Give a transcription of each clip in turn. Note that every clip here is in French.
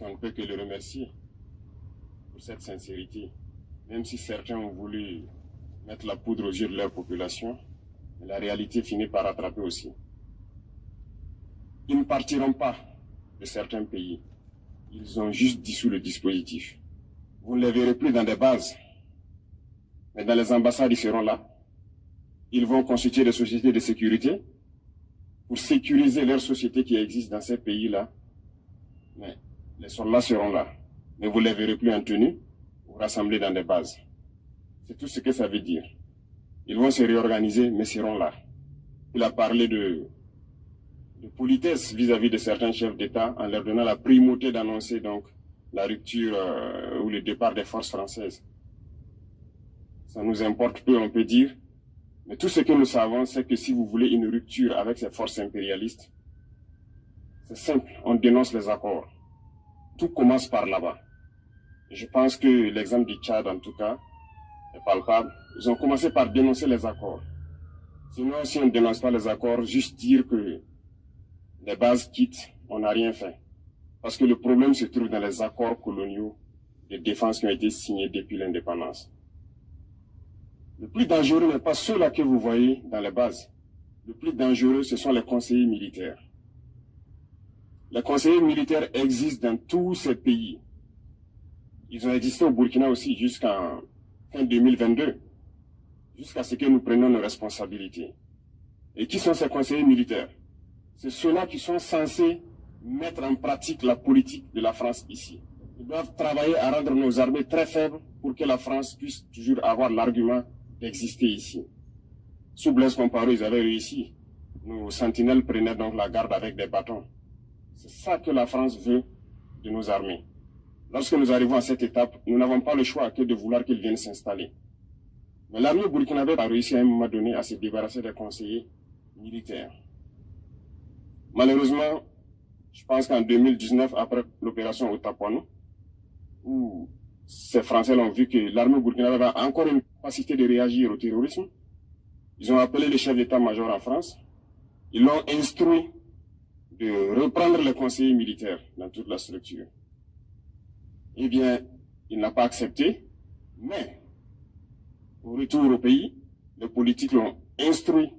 qu'on ne peut que le remercier pour cette sincérité. Même si certains ont voulu mettre la poudre aux yeux de leur population, mais la réalité finit par rattraper aussi. Ils ne partiront pas de certains pays. Ils ont juste dissous le dispositif. Vous ne les verrez plus dans des bases, mais dans les ambassades, ils seront là. Ils vont constituer des sociétés de sécurité pour sécuriser leurs sociétés qui existent dans ces pays-là. Mais les soldats seront là. Mais vous ne les verrez plus en tenue ou rassemblés dans des bases. C'est tout ce que ça veut dire. Ils vont se réorganiser, mais seront là. Il a parlé de politesse vis-à-vis de certains chefs d'État en leur donnant la primauté d'annoncer donc la rupture ou le départ des forces françaises. Ça nous importe peu, on peut dire. Mais tout ce que nous savons, c'est que si vous voulez une rupture avec ces forces impérialistes, c'est simple, on dénonce les accords. Tout commence par là-bas. Je pense que l'exemple du Tchad, en tout cas, est palpable. Ils ont commencé par dénoncer les accords. Sinon, si on ne dénonce pas les accords, juste dire que les bases quittent, on n'a rien fait. Parce que le problème se trouve dans les accords coloniaux de défense qui ont été signés depuis l'indépendance. Le plus dangereux n'est pas ceux-là que vous voyez dans les bases. Le plus dangereux, ce sont les conseillers militaires. Les conseillers militaires existent dans tous ces pays. Ils ont existé au Burkina aussi jusqu'en fin 2022, jusqu'à ce que nous prenions nos responsabilités. Et qui sont ces conseillers militaires? C'est ceux-là qui sont censés mettre en pratique la politique de la France ici. Ils doivent travailler à rendre nos armées très faibles pour que la France puisse toujours avoir l'argument d'exister ici. Sous Blaise Compaoré, ils avaient réussi. Nos sentinelles prenaient donc la garde avec des bâtons. C'est ça que la France veut de nos armées. Lorsque nous arrivons à cette étape, nous n'avons pas le choix que de vouloir qu'ils viennent s'installer. Mais l'armée burkinabé a réussi à un moment donné à se débarrasser des conseillers militaires. Malheureusement, je pense qu'en 2019, après l'opération Otapouanou, où ces Français ont vu que l'armée burkinabé a encore une capacité de réagir au terrorisme, ils ont appelé le chef d'état-major en France, ils l'ont instruit de reprendre les conseillers militaires dans toute la structure. Eh bien, il n'a pas accepté, mais au retour au pays, les politiques l'ont instruit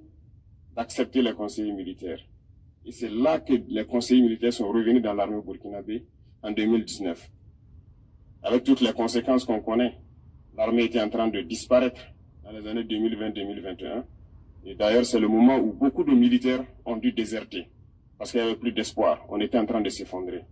d'accepter les conseillers militaires. Et c'est là que les conseillers militaires sont revenus dans l'armée burkinabé en 2019. Avec toutes les conséquences qu'on connaît, l'armée était en train de disparaître dans les années 2020-2021. Et d'ailleurs, c'est le moment où beaucoup de militaires ont dû déserter, parce qu'il n'y avait plus d'espoir. On était en train de s'effondrer.